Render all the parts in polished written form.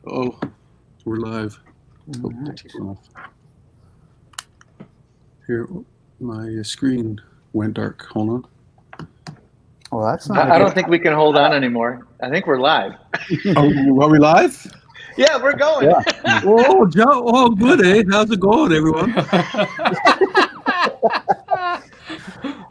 Oh, we're live. Oh, Right. off. Here, my screen went dark. Hold on. Well, that's not a I good. don't think we can hold on anymore. I think we're live. Oh, are we live? Yeah, we're going. Yeah. Oh, Joe. Oh, good, eh? How's it going, everyone?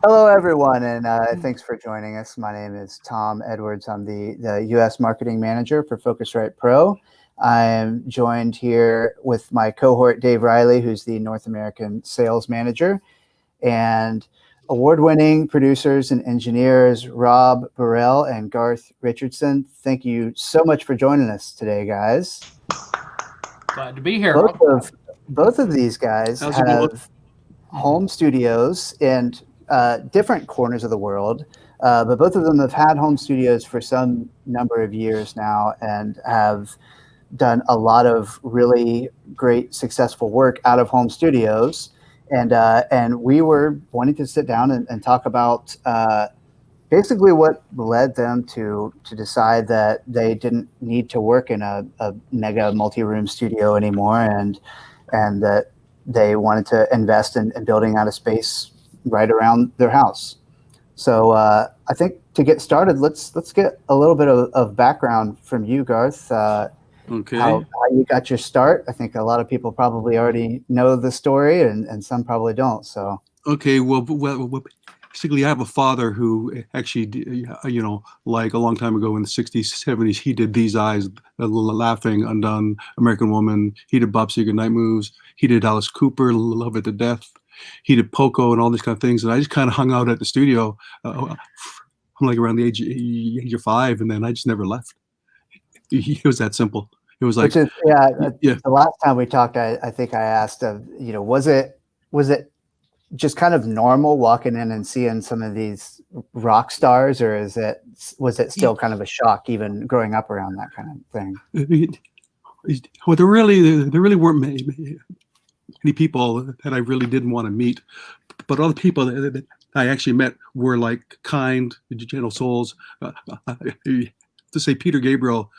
Hello, everyone, and thanks for joining us. My name is Tom Edwards. I'm the U.S. Marketing Manager for Focusrite Pro. I am joined here with my cohort, Dave Riley, who's the North American Sales Manager, and award-winning producers and engineers, Rob Burrell and Garth Richardson. Thank you so much for joining us today, guys. Glad to be here. Both of these guys How's it going? have home studios in different corners of the world, but both of them have had home studios for some number of years now and have done a lot of really great, successful work out of home studios. And we were wanting to sit down and talk about basically what led them to decide that they didn't need to work in a mega multi-room studio anymore, and that they wanted to invest in building out a space right around their house. So I think to get started, let's get a little bit of background from you, Garth. Okay. How you got your start. I think a lot of people probably already know the story, and some probably don't. So Okay. Well, basically, I have a father who actually, like a long time ago in the 60s, 70s, he did These Eyes, Laughing, Undone, American Woman. He did Bob Seger, Night Moves. He did Alice Cooper, Love It to Death. He did Poco and all these kind of things. And I just kind of hung out at the studio. I'm like around the age of 5, and then I just never left. It was that simple. It was like, which is the last time we talked, I think I asked, was it just kind of normal walking in and seeing some of these rock stars, or was it still kind of a shock even growing up around that kind of thing? Well, there really weren't many people that I really didn't want to meet, but all the people that I actually met were like kind, gentle souls. To say Peter Gabriel,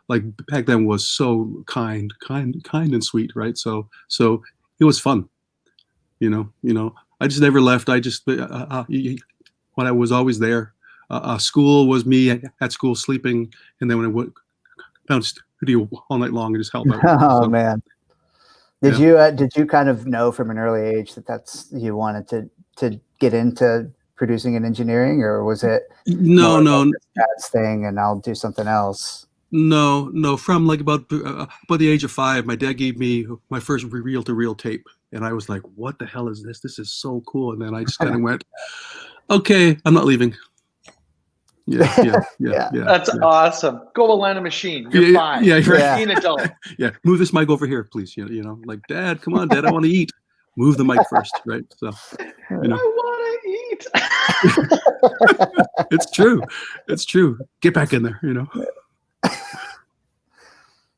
like back then was so kind and sweet, right? So it was fun, I just never left. I just when I was always there. School was me at school sleeping, and then when I went down to studio all night long, I just held out. Oh man, did you kind of know from an early age that you wanted to get into producing and engineering, or was it no dad's thing and I'll do something else? No. From like about the age of 5, my dad gave me my first reel-to-reel tape, and I was like, "What the hell is this? This is so cool!" And then I just kind of went, "Okay, I'm not leaving." Yeah. That's awesome. Go align a machine. You're 5. Yeah, You're right. an adult. Yeah, move this mic over here, please. Like, Dad, come on, Dad, I want to eat. Move the mic first, right? So, I want to eat. It's true. Get back in there,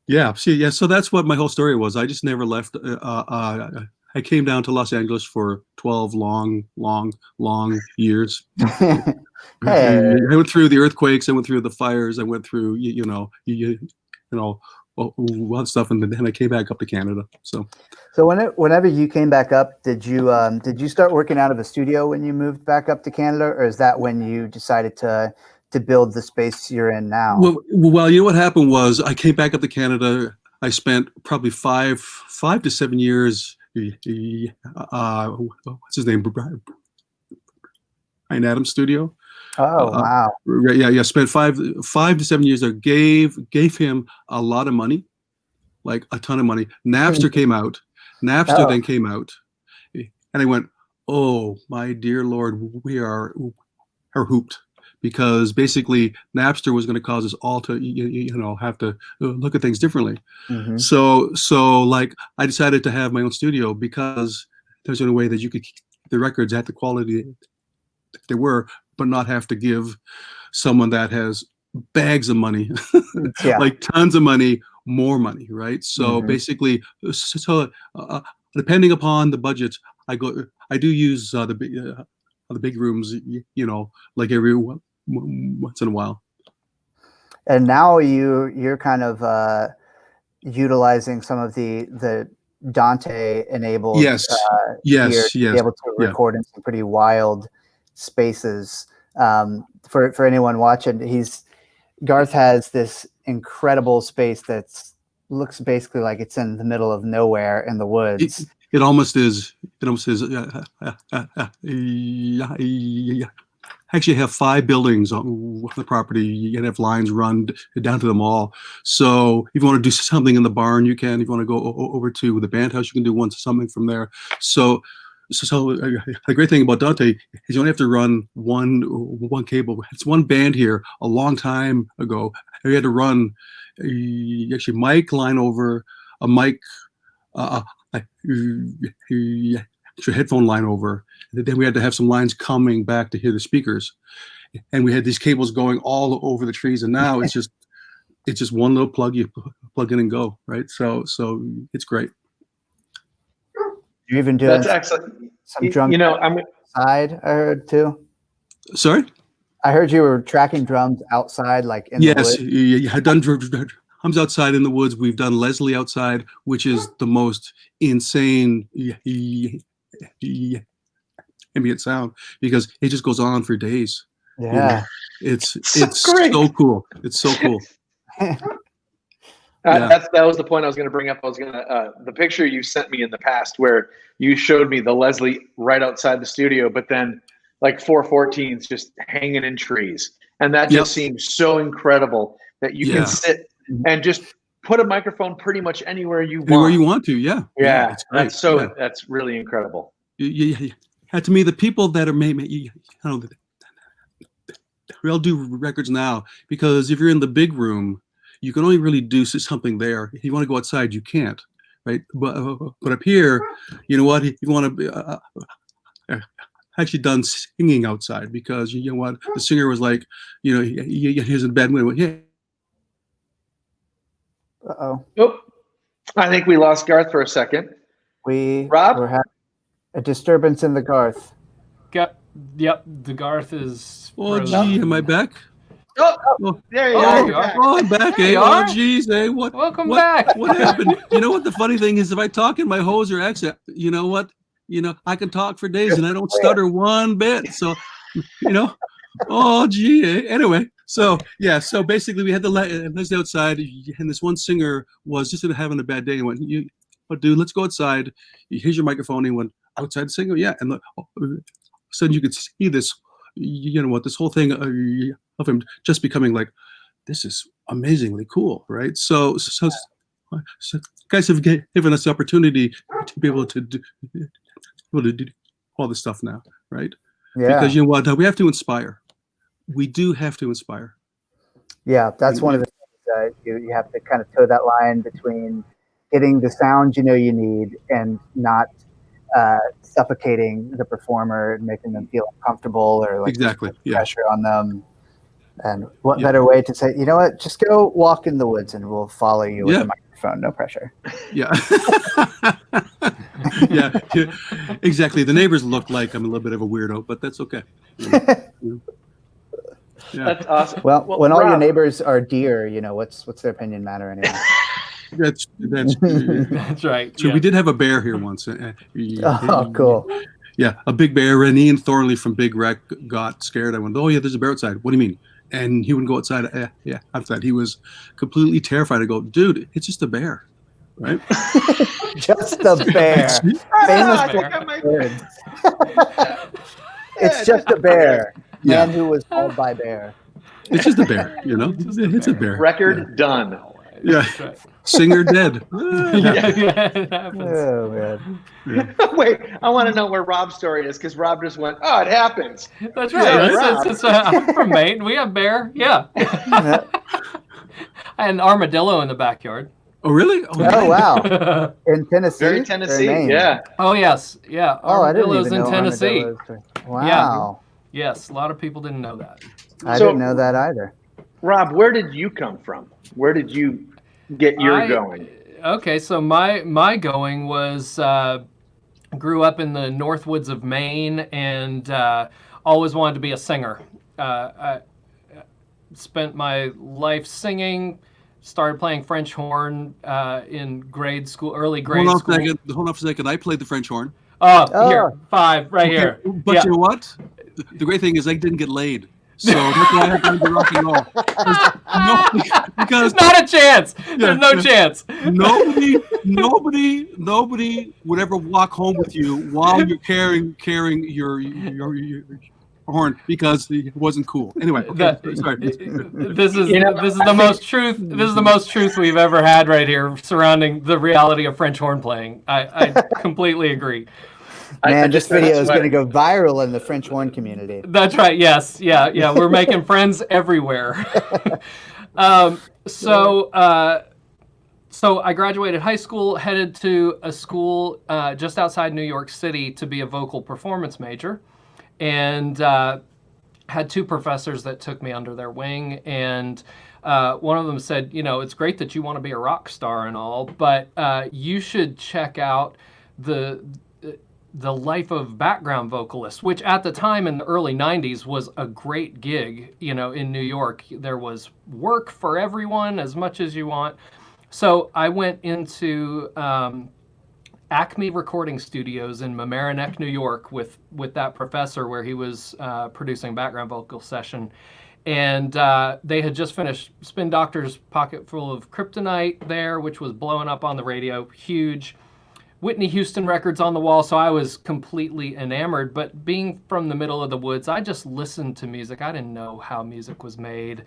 Yeah. So that's what my whole story was. I just never left. I came down to Los Angeles for 12 long years. Hey. I went through the earthquakes. I went through the fires. I went through, all that stuff, and then I came back up to Canada. So whenever you came back up, did you start working out of a studio when you moved back up to Canada, or is that when you decided to build the space you're in now? Well, what happened was I came back up to Canada. I spent probably 5 to 7 years. What's his name? Brian Adams' studio. Oh wow! Yeah. Spent 5 to 7 years there. Gave him a lot of money, like a ton of money. Napster came out. Then came out, and I went, "Oh my dear Lord, we are hooped." Because basically Napster was going to cause us all to, have to look at things differently. Mm-hmm. So like I decided to have my own studio because there's only way that you could keep the records at the quality they were, but not have to give someone that has bags of money, like tons of money, more money, right? So basically, depending upon the budget, I do use the big rooms, like every once in a while. And now you're kind of utilizing some of the Dante enabled Yes, gear yes, to be yes, able to yeah. record in some pretty wild spaces. For anyone watching, Garth has this incredible space that's looks basically like it's in the middle of nowhere in the woods. It almost is. It almost is. I actually have 5 buildings on the property. You can have lines run down to them all. So if you want to do something in the barn, you can. If you want to go over to the band house, you can do something from there. So the great thing about Dante is you only have to run one cable. It's one band here a long time ago. We had to run actually mic line over a mic, your headphone line over. Then we had to have some lines coming back to hear the speakers, and we had these cables going all over the trees. And now it's just one little plug, you plug in and go, right? So it's great. You're even doing That's excellent. some drum outside, I heard too. Sorry? I heard you were tracking drums outside, like in the woods. Yes, I've done drums outside in the woods. We've done Leslie outside, which is the most insane ambient sound because it just goes on for days. Yeah. You know? It's great. so cool. It's so cool. That was the point I was going to bring up. The picture you sent me in the past where you showed me the Leslie right outside the studio, but then like 414s just hanging in trees. And that just seems so incredible that you can sit and just put a microphone pretty much anywhere you want. Anywhere you want to, yeah. Yeah, it's great. That's really incredible. Yeah. To me, the people that are we all do records now because if you're in the big room, you can only really do something there. If you want to go outside, you can't, right? But up here, you know what? If you want to be actually done singing outside because you know what? The singer was like, he was in bed and went, Uh-oh. Oh, I think we lost Garth for a second. Rob? We're having a disturbance in the Garth. Yep, the Garth is. Oh, gee, am I back? Oh, there you are. Oh, I'm back. There you Oh, are. geez. Hey, Welcome back. What happened? You know what the funny thing is? If I talk in my hose or accent, you know what? I can talk for days and I don't stutter one bit. So, oh, gee. Anyway, so basically we had the Leslie outside and this one singer was just having a bad day and went, dude, let's go outside. Here's your microphone. He went outside the singer. Yeah. And all of a sudden you could see this, this whole thing of him just becoming like, this is amazingly cool, right? So guys have given us the opportunity to be able to do all this stuff now, right? Yeah. Because you know what, we have to inspire. We do have to inspire. Yeah, that's one of the things you have to kind of toe that line between getting the sound you need and not suffocating the performer and making them feel uncomfortable or like pressure on them. And what better way to say, you know what, just go walk in the woods and we'll follow you with a microphone, no pressure. Yeah. yeah, exactly. The neighbors look like I'm a little bit of a weirdo, but that's okay. Yeah. That's awesome. Well, when all your neighbors are deer, what's their opinion matter anyway? That's That's right. So we did have a bear here once. Oh, cool. Yeah, a big bear. And Ian Thornley from Big Wreck got scared. I went, oh yeah, there's a bear outside. What do you mean? And he wouldn't go outside. Outside. He was completely terrified. I go, dude, it's just a bear, right? Just a bear. Famous words. It's just a bear. Man who was called by bear. It's just a bear, It's a bear. Record done. Yeah. Singer dead. It happens. Oh, man. Yeah. Wait, I want to know where Rob's story is because Rob just went, oh, it happens. That's right. I'm from Maine. We have bear. Yeah. And armadillo in the backyard. Oh, really? Oh, wow. In Tennessee? Very Tennessee, yeah. Oh, yes. Yeah. Oh, I didn't Armadillos even know in Tennessee. Wow. Yeah. Yes, a lot of people didn't know that. I didn't know that either. Rob, where did you come from? Where did you get your going? Okay, so my going was grew up in the Northwoods of Maine and always wanted to be a singer. spent my life singing. Started playing French horn in grade school, early grade school. Hold on for a second. I played the French horn. Oh, here, 5 right here. But Yeah. you know what? The great thing is I didn't get laid. So that's why I had to do rock and roll. Because Not a chance. There's no chance. Nobody would ever walk home with you while you're carrying your horn because it wasn't cool. Anyway, okay, sorry. This is the most truth. This is the most truth we've ever had right here surrounding the reality of French horn playing. I completely agree. Man, this video is going to go viral in the French horn community. That's right. Yes. Yeah. We're making friends everywhere. So I graduated high school, headed to a school just outside New York City to be a vocal performance major, and had 2 professors that took me under their wing. And one of them said, it's great that you want to be a rock star and all, but you should check out the life of background vocalist, which at the time in the early 90s was a great gig. In New York, there was work for everyone as much as you want. So I went into Acme Recording Studios in Mamaroneck, New York with that professor, where he was producing background vocal session. And they had just finished Spin Doctor's Pocket Full of Kryptonite there, which was blowing up on the radio, huge. Whitney Houston records on the wall, so I was completely enamored. But being from the middle of the woods, I just listened to music. I didn't know how music was made.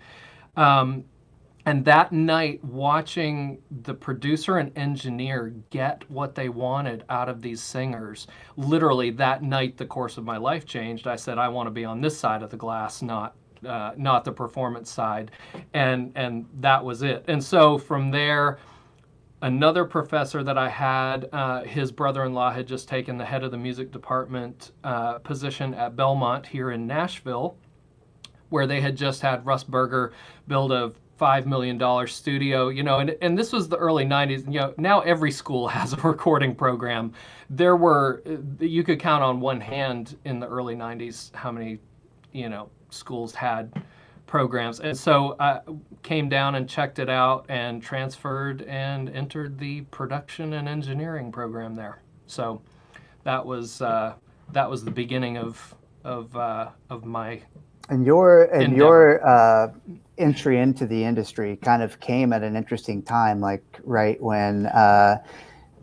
And that night, watching the producer and engineer get what they wanted out of these singers, literally that night, the course of my life changed. I said, I want to be on this side of the glass, not the performance side. And that was it. And so from there, another professor that I had, his brother-in-law had just taken the head of the music department position at Belmont here in Nashville, where they had just had Russ Berger build a $5 million studio, and this was the early 90s. Now every school has a recording program. You could count on one hand in the early 90s how many, schools had programs. And so I came down and checked it out and transferred and entered the production and engineering program there. So that was the beginning of my. And your entry into the industry kind of came at an interesting time, like right when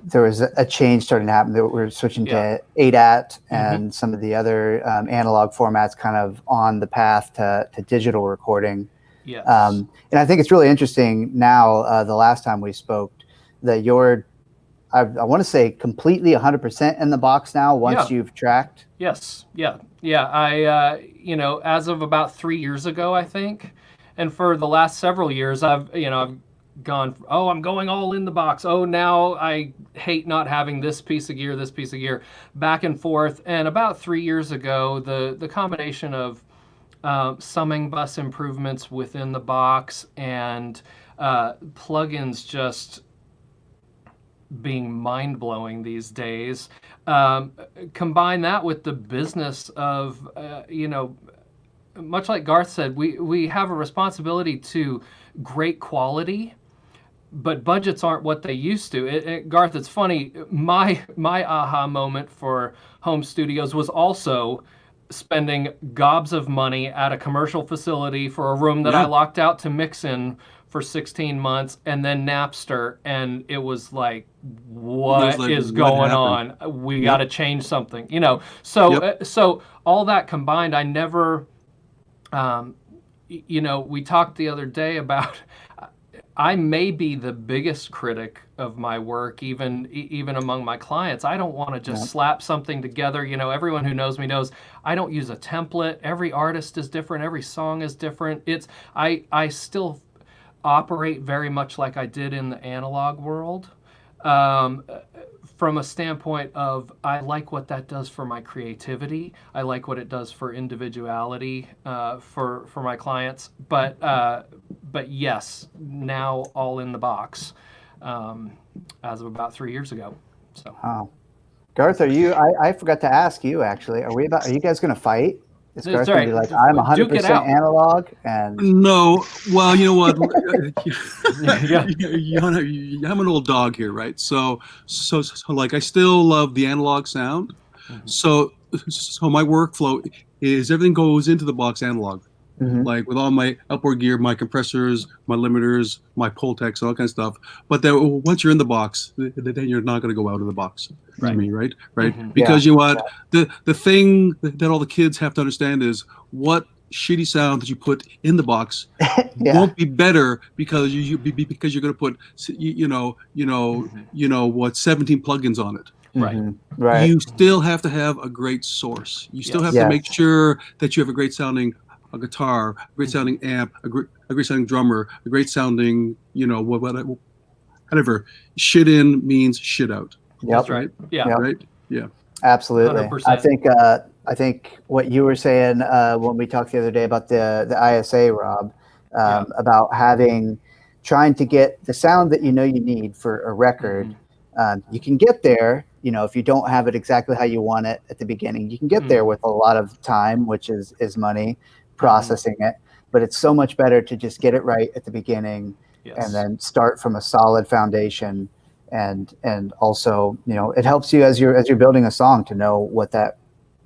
there was a change starting to happen. That we're switching to ADAT and some of the other analog formats kind of on the path to digital recording. Yes. And I think it's really interesting now, the last time we spoke, that you're, I want to say, completely 100% in the box now once you've tracked. Yes. Yeah. I, as of about 3 years ago, I think, and for the last several years, I've gone, I'm going all in the box. Oh, now I hate not having this piece of gear, back and forth. And about 3 years ago, the combination of summing bus improvements within the box and plugins just being mind-blowing these days, combine that with the business of, much like Garth said, we have a responsibility to great quality, but budgets aren't what they used to. Garth, it's funny, my aha moment for home studios was also spending gobs of money at a commercial facility for a room that I locked out to mix in for 16 months, and then Napster, and it was like, what is going on? We got to change something, So all that combined, I never, we talked the other day about, I may be the biggest critic of my work, even among my clients. I don't want to just slap something together. Everyone who knows me knows I don't use a template. Every artist is different. Every song is different. I still operate very much like I did in the analog world, from a standpoint of I like what that does for my creativity. I like what it does for individuality for my clients. But yes, now all in the box as of about 3 years ago. So, Garth, are you? I forgot to ask you actually. Are you guys going to fight Is That's Garth going to be like, I'm Duke it 100% out. analog? And No, well, you know what? Yeah. I'm an old dog here, right? So, like, I still love the analog sound. Mhm. So my workflow is everything goes into the box analog, Mhm. like with all my outboard gear, my compressors, my limiters, my Pultecs, all that kind of stuff. But then once you're in the box, then you're not going to go out of the box. Right. To me, right? Mhm. Because Yeah. you know what, the thing that all the kids have to understand is what shitty sound that you put in the box Yeah. won't be better because because you're going to put what 17 plugins on it. Right. Mhm. Right. You still have to have a great source. You still have to Yes. make sure that you have a great sounding a guitar, a great sounding amp, a great sounding drummer, a great sounding, whatever. Shit in means shit out. Yep. That's right. Yeah. Yep. Right? Yeah. Absolutely. 100%. I think what you were saying when we talked the other day about the ISA, Rob, about trying to get the sound that you need for a record. You can get there, if you don't have it exactly how you want it at the beginning. You can get there with a lot of time, which is money, processing it. But it's so much better to just get it right at the beginning, and then start from a solid foundation. And also, it helps you as you're building a song to know what that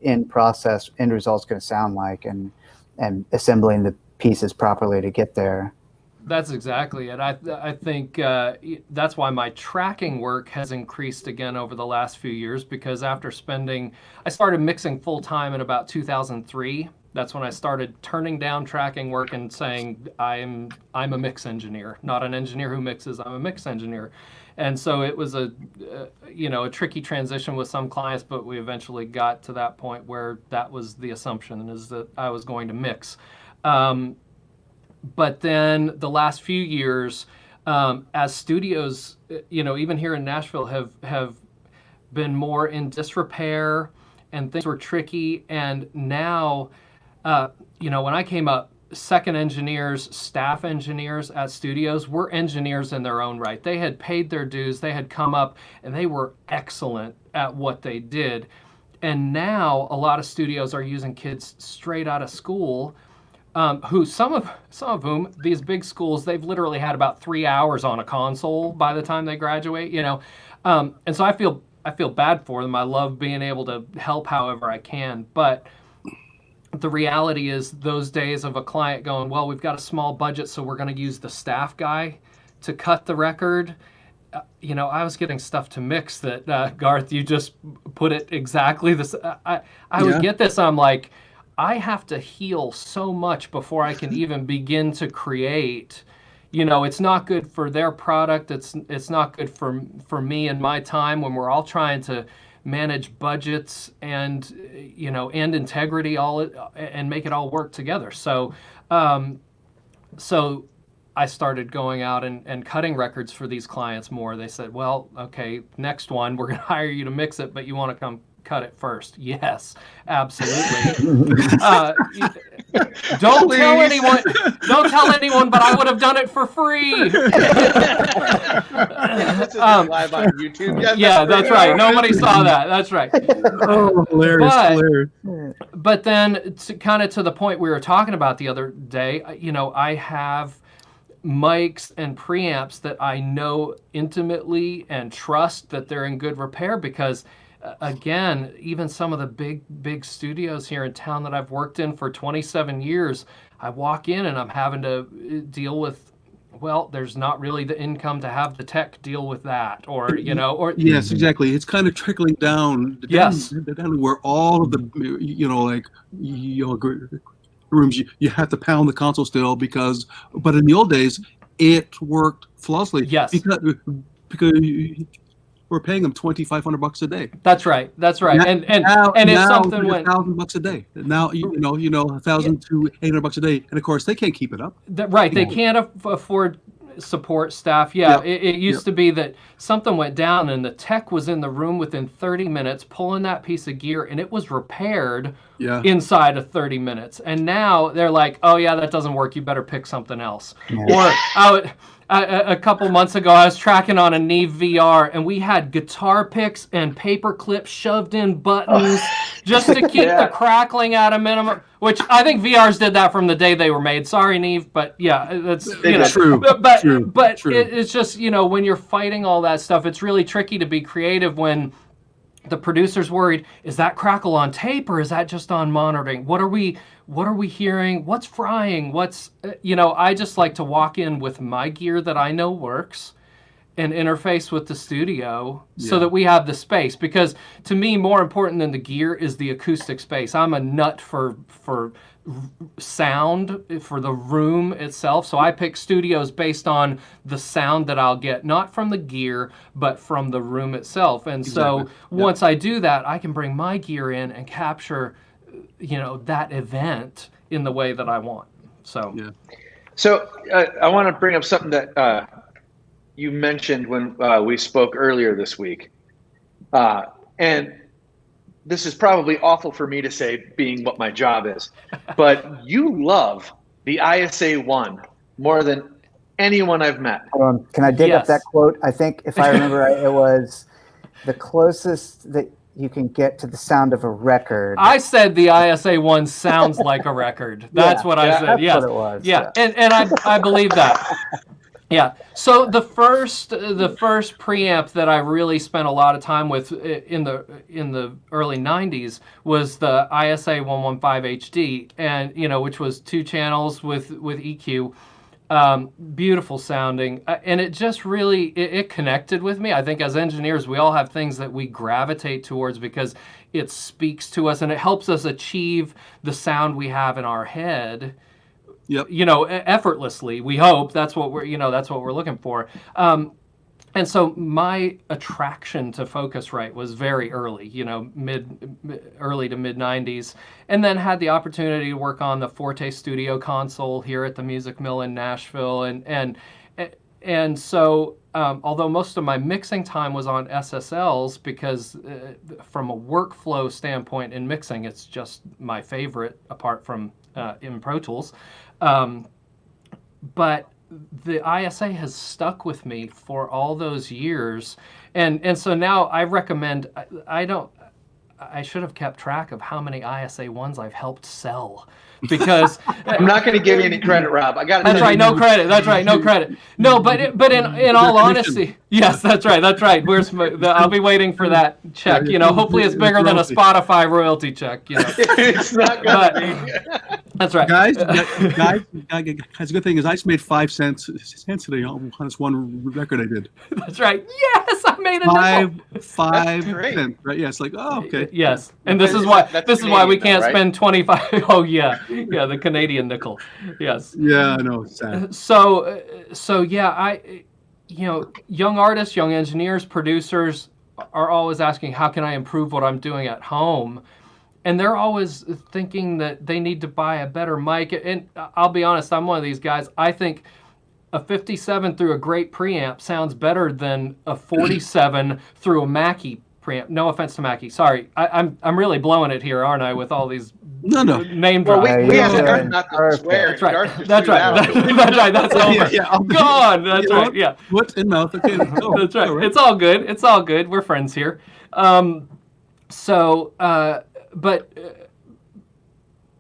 end result is going to sound like, and assembling the pieces properly to get there. That's exactly it. I think that's why my tracking work has increased again over the last few years, because I started mixing full time in about 2003. That's when I started turning down tracking work and saying I'm a mix engineer, not an engineer who mixes. I'm a mix engineer. And so it was a tricky transition with some clients, but we eventually got to that point where that was the assumption, is that I was going to mix. But then the last few years, as studios, even here in Nashville, have been more in disrepair, and things were tricky. And now, when I came up, second engineers, staff engineers at studios were engineers in their own right. They had paid their dues. They had come up, and they were excellent at what they did. And now a lot of studios are using kids straight out of school, who some of whom, these big schools, they've literally had about 3 hours on a console by the time they graduate. And so I feel bad for them. I love being able to help however I can, but the reality is those days of a client going, well, we've got a small budget, so we're going to use the staff guy to cut the record. I was getting stuff to mix that, Garth, you just put it exactly this. I would get this. I'm like, I have to heal so much before I can even begin to create. It's not good for their product. It's not good for me and my time, when we're all trying to manage budgets and integrity and make it all work together. So I started going out and cutting records for these clients more. They said, well, okay, next one, we're going to hire you to mix it, but you want to come cut it first. Yes, absolutely. Don't tell anyone, but I would have done it for free. This is live on YouTube. Yeah, that's right. Nobody saw that. That's right. Oh, hilarious. But then, to the point we were talking about the other day, I have mics and preamps that I know intimately and trust that they're in good repair, because again, even some of the big studios here in town that I've worked in for 27 years, I walk in and I'm having to deal with, well, there's not really the income to have the tech deal with that, or yes, exactly. It's kind of trickling down. Yes. Down where all of the rooms you have to pound the console still, but in the old days it worked flawlessly. Yes. Because we're paying them $2,500 a day. That's right. And if something went $1,000 a day, now $1,000 to $800 a day, and of course they can't keep it up. They can't afford support staff. Yeah, it used to be that something went down and the tech was in the room within 30 minutes pulling that piece of gear, and it was repaired inside of 30 minutes. And now they're like, oh yeah, that doesn't work, you better pick something else. Or A couple months ago, I was tracking on a Neve VR, and we had guitar picks and paper clips shoved in buttons just to keep the crackling at a minimum. Which I think VRs did that from the day they were made. Sorry, Neve, but yeah, that's true. But True. it's just when you're fighting all that stuff, it's really tricky to be creative when the producer's worried, is that crackle on tape or is that just on monitoring? What are we hearing? What's frying? I just like to walk in with my gear that I know works and interface with the studio so that we have the space. Because to me, more important than the gear is the acoustic space. I'm a nut for sound, for the room itself. So I pick studios based on the sound that I'll get, not from the gear, but from the room itself. And so once I do that, I can bring my gear in and capture, that event in the way that I want. So, So I want to bring up something that you mentioned when we spoke earlier this week. And this is probably awful for me to say, being what my job is, but you love the ISA-1 more than anyone I've met. Can I dig up that quote? I think if I remember right, it was the closest that you can get to the sound of a record. I said the ISA-1 sounds like a record. That's what I said. That's yes. what it was. Yeah. And I believe that. Yeah. So the first preamp that I really spent a lot of time with in the early 90s was the ISA 115 HD, and which was 2 channels with EQ, beautiful sounding, and it just really it connected with me. I think as engineers, we all have things that we gravitate towards because it speaks to us and it helps us achieve the sound we have in our head. Yep. Effortlessly. We hope that's what we're looking for. And so my attraction to Focusrite was very early, early to mid 90s, and then had the opportunity to work on the Forte Studio console here at the Music Mill in Nashville, and so although most of my mixing time was on SSLs because from a workflow standpoint in mixing, it's just my favorite apart from in Pro Tools. But the ISA has stuck with me for all those years. And so now I recommend, I should have kept track of how many ISA-1s I've helped sell. Because I'm not going to give you any credit, Rob. I got. That's right. No credit. That's right. No credit. No, but in all honesty, yes, that's right. That's right. I'll be waiting for that check. Hopefully it's bigger than a Spotify royalty check. It's not going to be. That's right. Guys, the good thing is I just made 5 cents today on this one record I did. That's right. Yes, I made a 5 cents. Right? Yeah, it's like, oh, okay. Yes, and this is why we can't spend 25. Oh yeah, the Canadian nickel. Yes. Yeah, I know. It's sad. So yeah, young artists, young engineers, producers are always asking, how can I improve what I'm doing at home? And they're always thinking that they need to buy a better mic. And I'll be honest, I'm one of these guys. I think a 57 through a great preamp sounds better than a 47 through a Mackie preamp. No offense to Mackie. Sorry, I'm really blowing it here, aren't I, with all these name drops? Well, we have Garth not to swear. That's right. That's right. That's right. That's over. Gone. That's right. Yeah. What's in mouth? Okay. That's right. It's all good. It's all good. We're friends here. But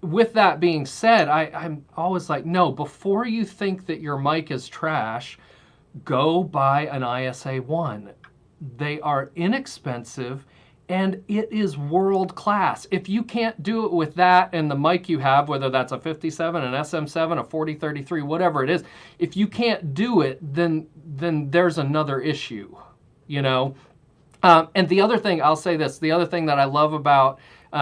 with that being said, I'm always like, no, before you think that your mic is trash, go buy an ISA-1. They are inexpensive and it is world class. If you can't do it with that and the mic you have, whether that's a 57, an SM7, a 4033, whatever it is, if you can't do it, then there's another issue, And the other thing, I'll say this, the other thing that I love about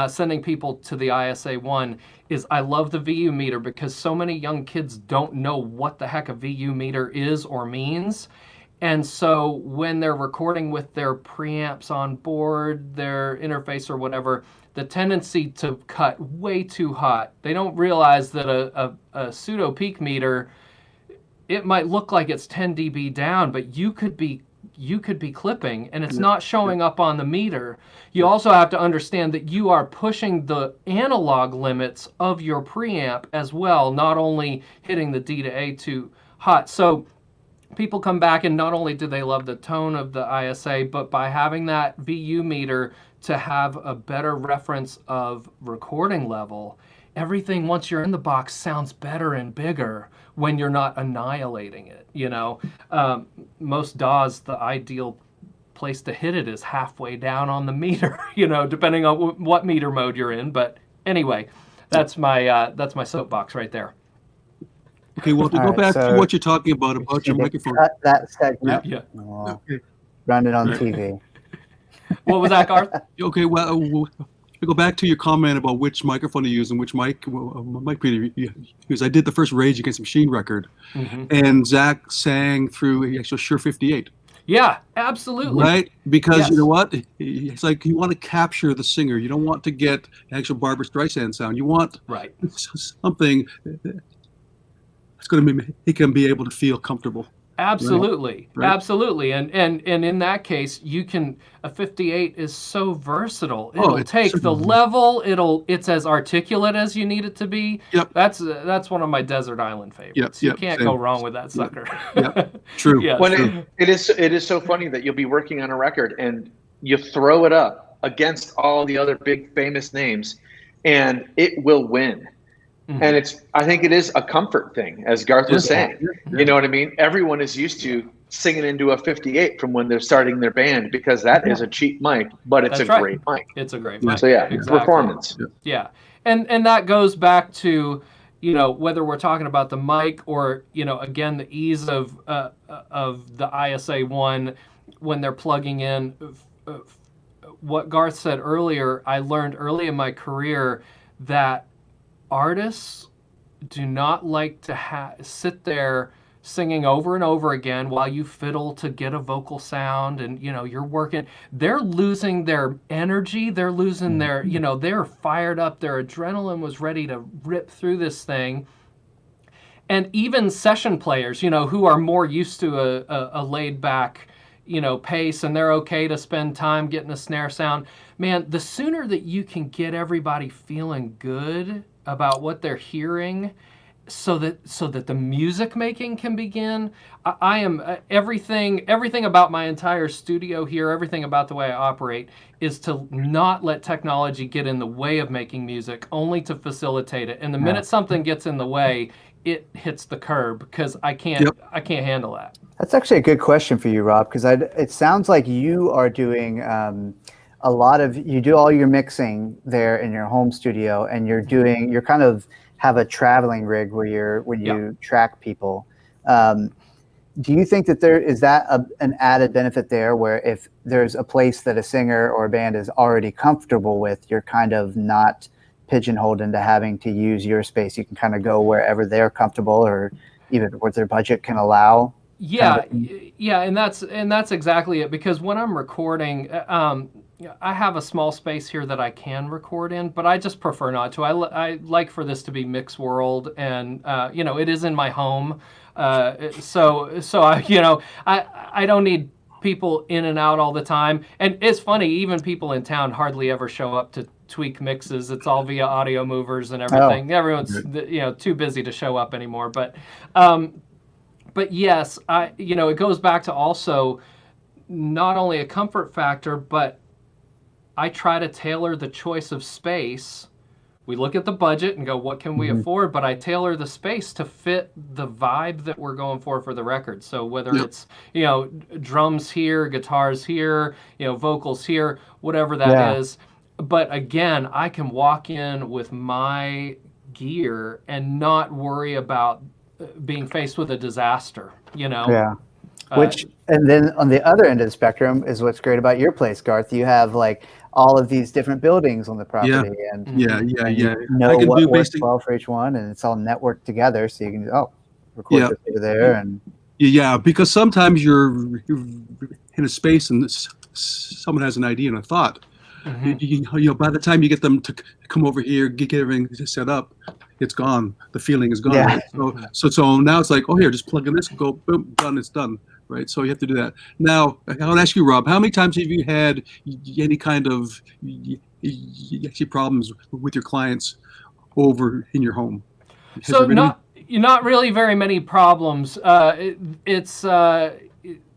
sending people to the ISA-1 is I love the VU meter because so many young kids don't know what the heck a VU meter is or means. And so when they're recording with their preamps on board, their interface or whatever, the tendency to cut way too hot. They don't realize that a pseudo peak meter, it might look like it's 10 dB down, but you could be clipping and it's not showing up on the meter. You also have to understand that you are pushing the analog limits of your preamp as well, not only hitting the D to A too hot. So people come back and not only do they love the tone of the ISA, but by having that VU meter to have a better reference of recording level, everything once you're in the box sounds better and bigger when you're not annihilating it. Most DAWs, the ideal place to hit it is halfway down on the meter, depending on what meter mode you're in. But anyway, that's my soapbox right there. Okay, well, to go back to what you're talking about your microphone. Cut that segment. Yeah. Okay. Run it on TV. What was that, Garth? Okay, well, to go back to your comment about which microphone to use and which mic to use. I did the first Rage Against the Machine record, and Zach sang through the actual Shure 58. Yeah, absolutely. Right? Because Yes. you know what? It's like you want to capture the singer. You don't want to get actual Barbra Streisand sound. You want Right. something that's going to make him be able to feel comfortable. Absolutely. Right. Absolutely. And in that case, a 58 is so versatile. Oh, It'll it's take so- the level, it's as articulate as you need it to be. Yep. That's one of my desert island favorites. Yep, You can't same. go wrong with that sucker. Yep. True. Yes. When it is so funny that you'll be working on a record and you throw it up against all the other big famous names, and it will win. And I think it is a comfort thing, as Garth was saying. Yeah. You know what I mean? Everyone is used to singing into a 58 from when they're starting their band, because that is a cheap mic, but it's That's a right. great mic. It's a great mic. So yeah, Exactly. performance. Yeah. And that goes back to, whether we're talking about the mic or, again, the ease of the ISA one when they're plugging in. What Garth said earlier, I learned early in my career that artists do not like to sit there singing over and over again while you fiddle to get a vocal sound, and you're working. They're losing their energy. They're losing their, they're fired up. Their adrenaline was ready to rip through this thing. And even session players, who are more used to a laid back, pace, and they're okay to spend time getting a snare sound. Man, the sooner that you can get everybody feeling good about what they're hearing, so that the music making can begin. I am everything about my entire studio here, everything about the way I operate is to not let technology get in the way of making music, only to facilitate it. And the minute something gets in the way, it hits the curb, because I can't handle that. That's actually a good question for you, Rob, because it sounds like you are doing you do all your mixing there in your home studio, and you're kind of have a traveling rig where you track people. Do you think that there is an added benefit there, where if there's a place that a singer or a band is already comfortable with, you're kind of not pigeonholed into having to use your space? You can kind of go wherever they're comfortable, or even what their budget can allow. Yeah, and that's exactly it. Because when I'm recording, I have a small space here that I can record in, but I just prefer not to. I like for this to be mixed world, and it is in my home, so I don't need people in and out all the time. And it's funny, even people in town hardly ever show up to tweak mixes. It's all via audio movers and everything. Everyone's too busy to show up anymore. But yes, it goes back to also not only a comfort factor, but I try to tailor the choice of space. We look at the budget and go, what can we afford? But I tailor the space to fit the vibe that we're going for the record. So whether it's, drums here, guitars here, vocals here, whatever that is. But again, I can walk in with my gear and not worry about being faced with a disaster, Yeah. And then on the other end of the spectrum is what's great about your place, Garth. You have like all of these different buildings on the property, and you know what works well for each one, and it's all networked together, so you can record this over there. And because sometimes you're in a space and someone has an idea and a thought. By the time you get them to come over here, get everything set up, it's gone. The feeling is gone. Yeah. So now it's like, here, just plug in this, go, boom, done, it's done. Right. So you have to do that. Now, I want to ask you, Rob, how many times have you had any kind of problems with your clients over in your home? Not really very many problems. It's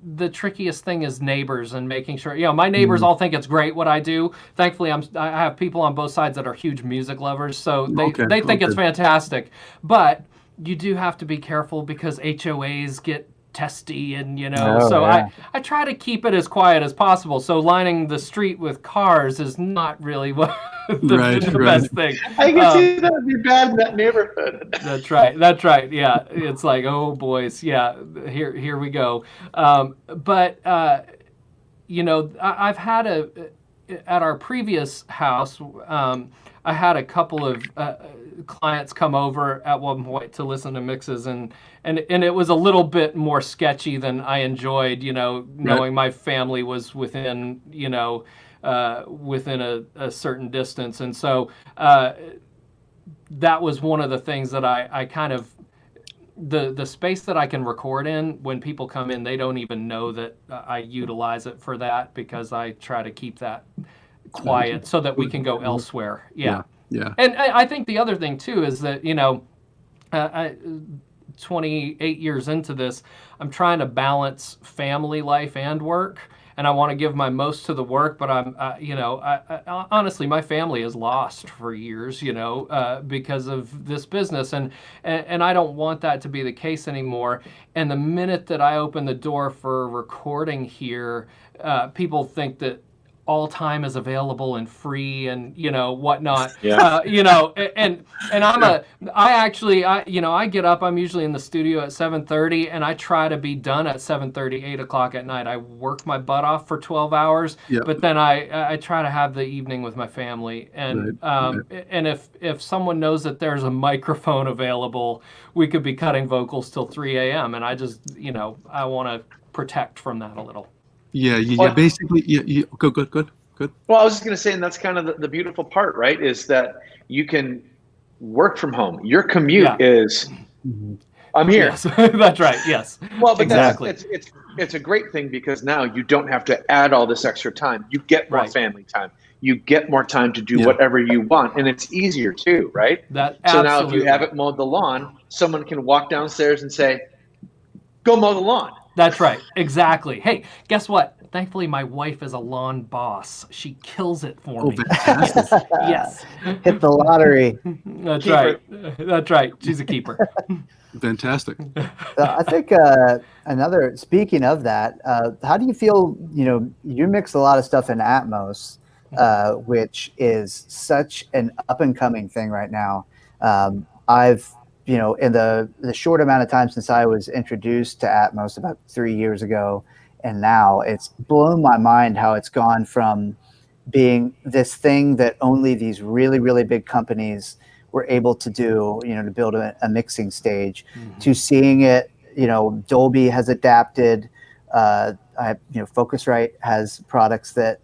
the trickiest thing is neighbors and making sure, my neighbors all think it's great what I do. Thankfully, I have people on both sides that are huge music lovers, so they think it's fantastic. But you do have to be careful because HOAs get testy, and I try to keep it as quiet as possible. So lining the street with cars is not really what the best thing. I can see that would be bad in that neighborhood. That's right. Yeah, it's like, oh boys, yeah, here we go. But I've had at our previous house, I had a couple of clients come over at one point to listen to mixes, and it was a little bit more sketchy than I enjoyed, knowing my family was within, within a certain distance. And so that was one of the things that I kind of, the space that I can record in, when people come in, they don't even know that I utilize it for that, because I try to keep that quiet so that we can go elsewhere. Yeah. And I think the other thing too is that, 28 years into this, I'm trying to balance family life and work, and I want to give my most to the work, but I honestly, my family is lost for years, because of this business, and I don't want that to be the case anymore. And the minute that I open the door for recording here, people think that all time is available and free and whatnot. And I get up, I'm usually in the studio at 7:30, and I try to be done at 7:30, 8 o'clock at night. I work my butt off for 12 hours, but then I try to have the evening with my family. And and if someone knows that there's a microphone available, we could be cutting vocals till 3 a.m. and I just I want to protect from that a little. Basically, good. Well, I was just going to say, and that's kind of the beautiful part, right? Is that you can work from home. Your commute is, I'm here. Yes. That's right. Yes. Well, but exactly. It's a great thing, because now you don't have to add all this extra time. You get more family time. You get more time to do whatever you want, and it's easier too, right? So now, if you haven't mowed the lawn, someone can walk downstairs and say, "Go mow the lawn." That's right. Exactly. Hey, guess what? Thankfully, my wife is a lawn boss. She kills it for me. Fantastic. Yes. Hit the lottery. That's right. That's right. She's a keeper. Fantastic. I think speaking of that, how do you feel, you mix a lot of stuff in Atmos, which is such an up and coming thing right now. I've in the short amount of time since I was introduced to Atmos about 3 years ago, and now it's blown my mind how it's gone from being this thing that only these really, really big companies were able to do, to build a mixing stage, to seeing it, Dolby has adapted, Focusrite has products that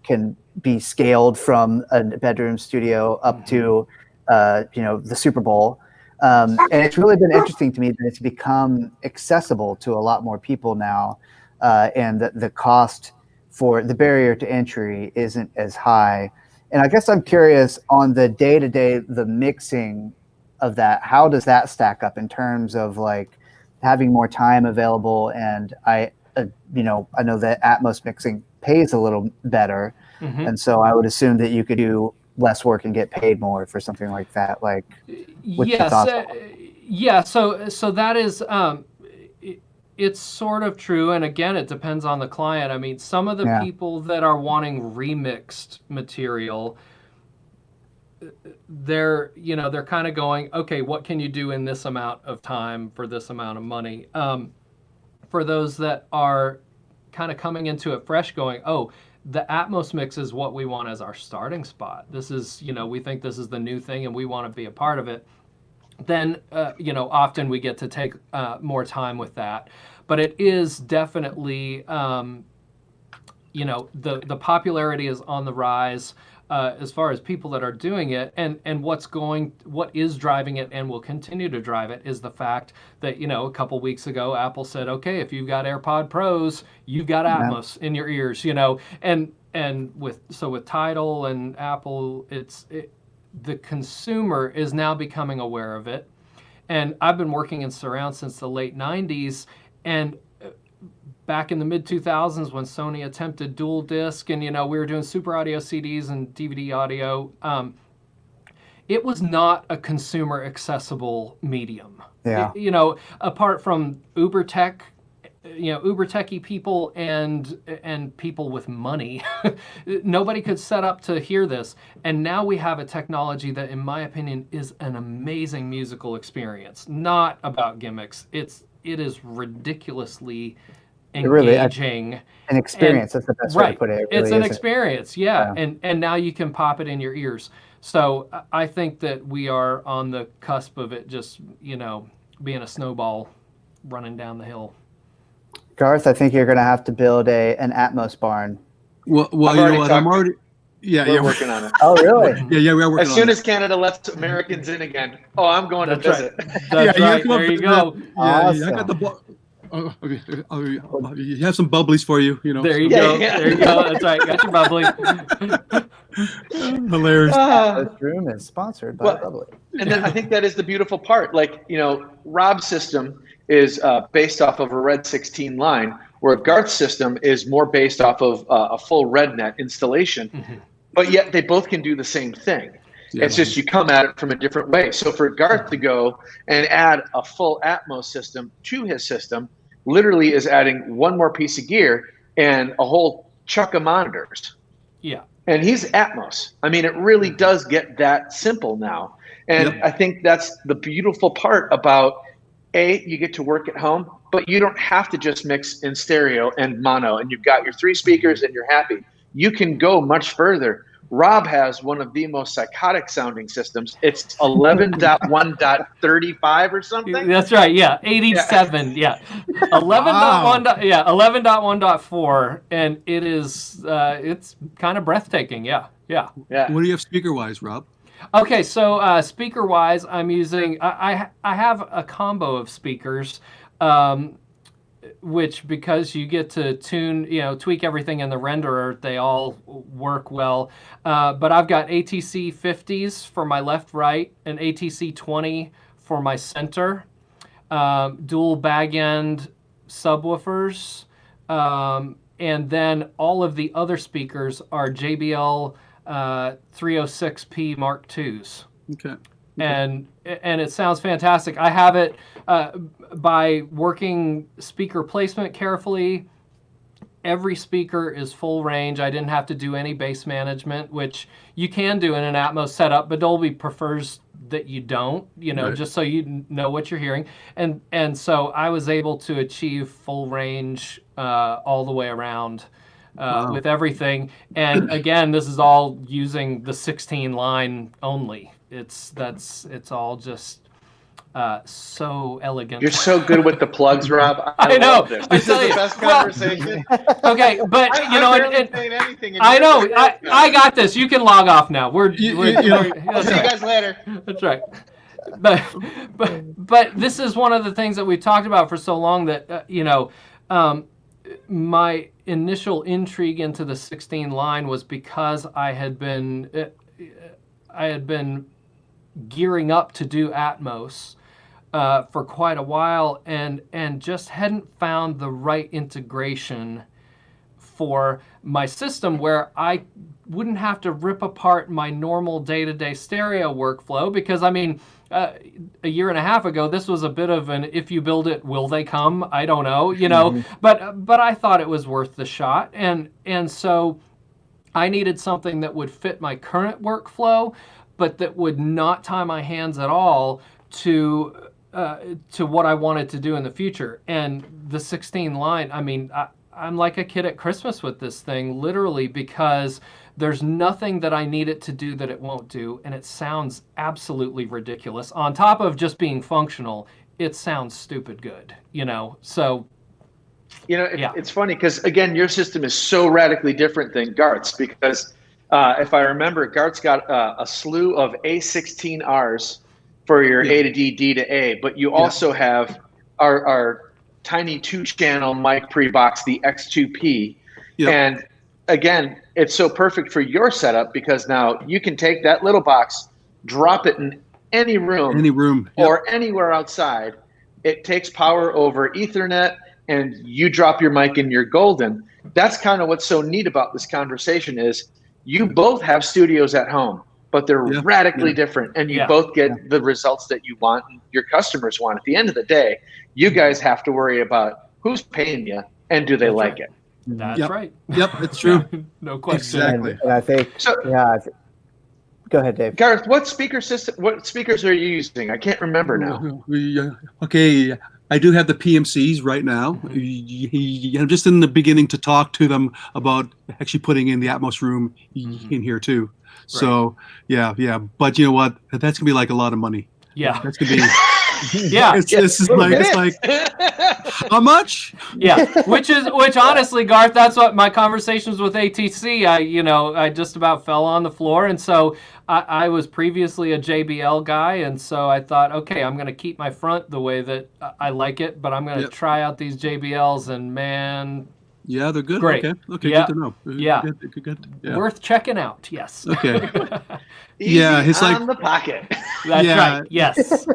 can be scaled from a bedroom studio up to, the Super Bowl. And it's really been interesting to me that it's become accessible to a lot more people now, and the cost for the barrier to entry isn't as high. And I guess I'm curious on the day-to-day, the mixing of that, how does that stack up in terms of like having more time available? And I know that Atmos mixing pays a little better. And so I would assume that you could do less work and get paid more for something like that. Like, so that is, it's sort of true. And again, it depends on the client. I mean, some of the people that are wanting remixed material, they're kind of going, okay, what can you do in this amount of time for this amount of money? For those that are kind of coming into it fresh, going, oh, the Atmos mix is what we want as our starting spot. This is, we think this is the new thing and we want to be a part of it. Then, often we get to take more time with that. But it is definitely, the popularity is on the rise as far as people that are doing it. And what is driving it and will continue to drive it is the fact that, a couple weeks ago, Apple said, okay, if you've got AirPod Pros, you've got Atmos in your ears, and with Tidal and Apple, the consumer is now becoming aware of it. And I've been working in surround since the late 90s. And back in the mid 2000s when Sony attempted dual disc and, we were doing super audio CDs and DVD audio, it was not a consumer accessible medium. Yeah. Apart from uber tech, uber techie people and people with money, nobody could set up to hear this. And now we have a technology that, in my opinion, is an amazing musical experience. Not about gimmicks. It is ridiculously engaging. An experience. That's the best way to put it. It's an experience, yeah. And now you can pop it in your ears. So I think that we are on the cusp of it just, being a snowball running down the hill. Garth, I think you're going to have to build an Atmos barn. Well, you know what? I'm already. We're working on it. Oh, really? Yeah, we are working. As soon as Canada lets Americans in again, I'm going to visit. That's right. There you go. Awesome. I got the. You have some bubblies for you. There you go. There you go. That's right. Got your bubbly. Hilarious. This room is sponsored by Bubbly. And then I think that is the beautiful part. Like, Rob's system is based off of a Red 16 line, where Garth's system is more based off of a full RedNet installation. Mm-hmm. But yet they both can do the same thing. Yeah. It's just you come at it from a different way. So for Garth to go and add a full Atmos system to his system literally is adding one more piece of gear and a whole chuck of monitors. Yeah. And he's Atmos. I mean, it really does get that simple now. And I think that's the beautiful part about, you get to work at home, but you don't have to just mix in stereo and mono, and you've got your 3 speakers and you're happy. You can go much further. Rob has one of the most psychotic sounding systems. It's 11.1.35 or something. That's right. Yeah. 87. Yeah. 11.1. Yeah. 11.1.4. And it is, it's kind of breathtaking. Yeah. Yeah. Yeah. What do you have speaker wise, Rob? Okay. So, speaker wise, I'm using, I have a combo of speakers, which, because you get to tune, tweak everything in the renderer, they all work well. But I've got ATC 50s for my left, right, and ATC 20 for my center, dual bag end subwoofers, and then all of the other speakers are JBL 306P Mark IIs. Okay. And it sounds fantastic. I have it by working speaker placement carefully. Every speaker is full range. I didn't have to do any bass management, which you can do in an Atmos setup, but Dolby prefers that you don't, right. Just so you know what you're hearing. And so I was able to achieve full range all the way around with everything. And again, this is all using the 16 line only. It's all just so elegant. You're so good with the plugs, Rob. I know. This is the best conversation. Okay, but I know. I got this. You can log off now. I'll see you guys later. That's right. But this is one of the things that we've talked about for so long that my initial intrigue into the 16 line was because I had been gearing up to do Atmos for quite a while and just hadn't found the right integration for my system where I wouldn't have to rip apart my normal day-to-day stereo workflow, because a year and a half ago this was a bit of an if you build it, will they come? I don't know, but I thought it was worth the shot, and so I needed something that would fit my current workflow, but that would not tie my hands at all to what I wanted to do in the future. And the 16 line, I'm like a kid at Christmas with this thing, literally, because there's nothing that I need it to do that it won't do, and it sounds absolutely ridiculous. On top of just being functional, it sounds stupid good, so... It's funny because, again, your system is so radically different than Garth's, because if I remember, Garth's got a slew of A16Rs for your A to D, D to A, but you also have our tiny 2-channel mic pre-box, the X2P. Yep. And again, it's so perfect for your setup because now you can take that little box, drop it in any room, Yep. or anywhere outside, it takes power over Ethernet, and you drop your mic and you're golden. That's kind of what's so neat about this conversation is you both have studios at home, but they're radically different, and you both get the results that you want and your customers want. At the end of the day, you guys have to worry about who's paying you and do they like it. That's right. Yep, it's true. No question. Exactly. And I think, go ahead, Dave. Garth, what speakers are you using? I can't remember now. Okay, I do have the PMCs right now. I'm just in the beginning to talk to them about actually putting in the Atmos room in here too. So yeah. But you know what? That's gonna be like a lot of money. Yeah. That's gonna be. It's like how much? Yeah, which honestly, Garth, that's what my conversations with ATC. I just about fell on the floor, and so I was previously a JBL guy, and so I thought, okay, I'm going to keep my front the way that I like it, but I'm going to try out these JBLs, and man. Yeah, they're good. Great. Okay, yeah. Good to know. Yeah. Good. Yeah. Worth checking out. Yes. Okay. Easy it's like on the pocket. That's right. Yes.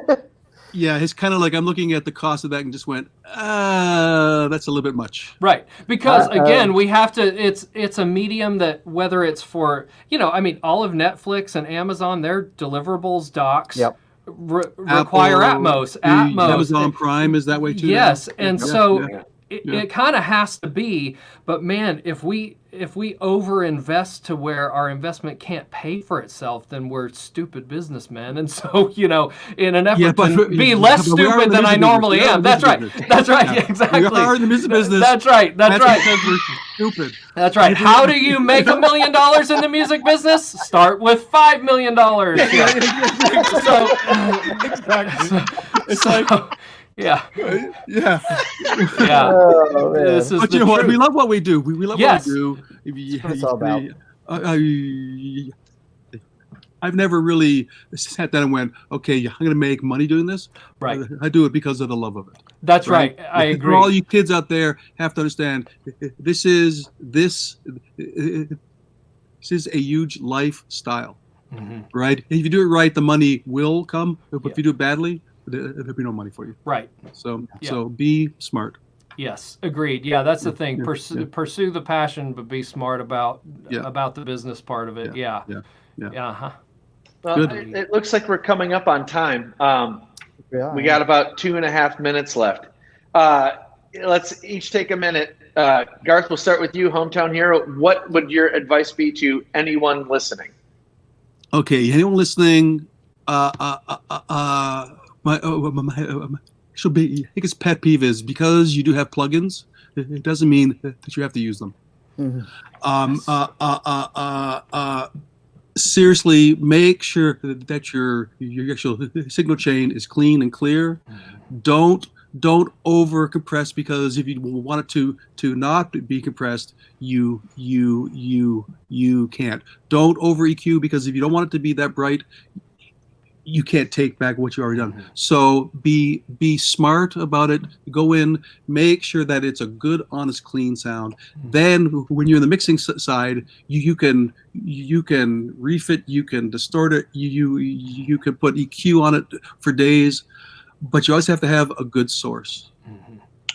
Yeah, it's kind of like I'm looking at the cost of that and just went, that's a little bit much. Right, because again, we have to. It's a medium that whether it's for all of Netflix and Amazon, their deliverables docs require Atmos. Amazon Prime is that way too. Yes, now? and it kind of has to be. But man, if we overinvest to where our investment can't pay for itself, then we're stupid businessmen. And so, in an effort to be less stupid than I normally am. That's right. That's right. Yeah, exactly. We are in the music business. That's right. That's right. Because we're stupid. That's right. How do you make $1 million in the music business? Start with $5 million. It's like. Yeah. Oh, this is but you know what? We love what we do. We love what we do. That's what it's all about. I've never really sat down and went, okay, I'm going to make money doing this. Right. I do it because of the love of it. That's right. I agree. For all you kids out there have to understand, this is a huge lifestyle, right? If you do it right, the money will come. But if you do it badly, there'll be no money for you. Right. So be smart. Yes, agreed. Yeah, that's the thing. Pursue the passion, but be smart about the business part of it. Yeah. Well, it looks like we're coming up on time. We got about 2.5 minutes left. Let's each take a minute. Garth, we'll start with you, hometown hero. What would your advice be to anyone listening? Okay, anyone listening? My biggest pet peeve is because you do have plugins, it doesn't mean that you have to use them. Seriously, make sure that your actual signal chain is clean and clear. Don't over compress, because if you want it to not be compressed, you can't. Don't over EQ, because if you don't want it to be that bright, you can't take back what you already done. So be smart about it. Go in, make sure that it's a good, honest, clean sound. Then when you're in the mixing side, you can refit, you can distort it, you can put EQ on it for days, but you always have to have a good source,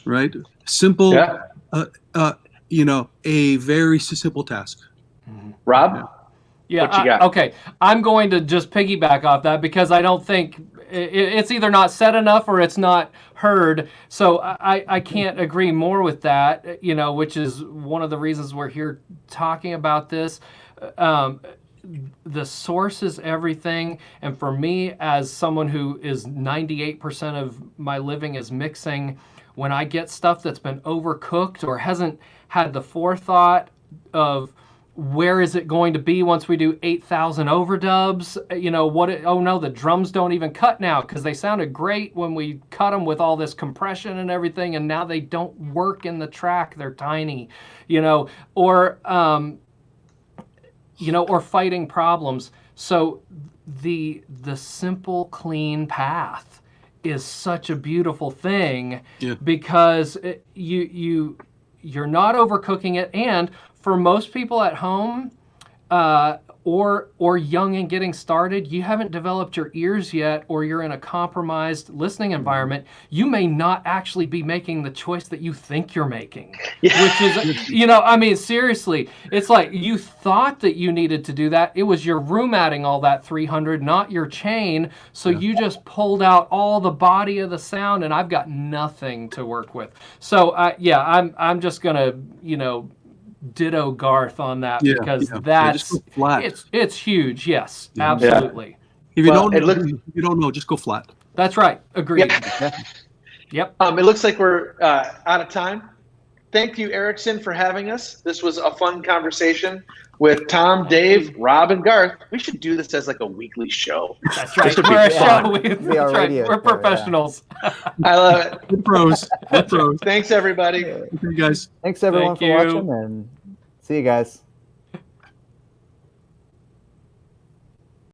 right? Simple, a very simple task. Rob? Yeah. What you got? Okay. I'm going to just piggyback off that, because I don't think it's either not said enough or it's not heard. So I can't agree more with that, which is one of the reasons we're here talking about this. The source is everything. And for me, as someone who is 98% of my living is mixing, when I get stuff that's been overcooked or hasn't had the forethought of where is it going to be once we do 8,000 overdubs? Oh no, the drums don't even cut now, because they sounded great when we cut them with all this compression and everything, and now they don't work in the track. They're tiny, or fighting problems. So the simple, clean path is such a beautiful thing, because you're not overcooking it. And for most people at home, or young and getting started, you haven't developed your ears yet, or you're in a compromised listening environment, you may not actually be making the choice that you think you're making. Yeah. Which is, you know, I mean, seriously, it's like you thought that you needed to do that. It was your room adding all that 300, not your chain. So you just pulled out all the body of the sound, and I've got nothing to work with. So yeah, I'm just gonna, you know, ditto Garth on that, because that's just go flat. it's huge. Yes, absolutely. If you Well, don't know, if you don't know, just go flat. That's right. Agreed. Yep. It looks like we're out of time. Thank you, Erickson, for having us. This was a fun conversation with Tom, Dave, Rob, and Garth. We should do this as like a weekly show. That's right. This would be We're a fun. show. That's right. We're professionals. I love it. We're pros. We're pros. Thanks, everybody. Okay, guys. Thanks everyone Thank for you. watching, and see you guys.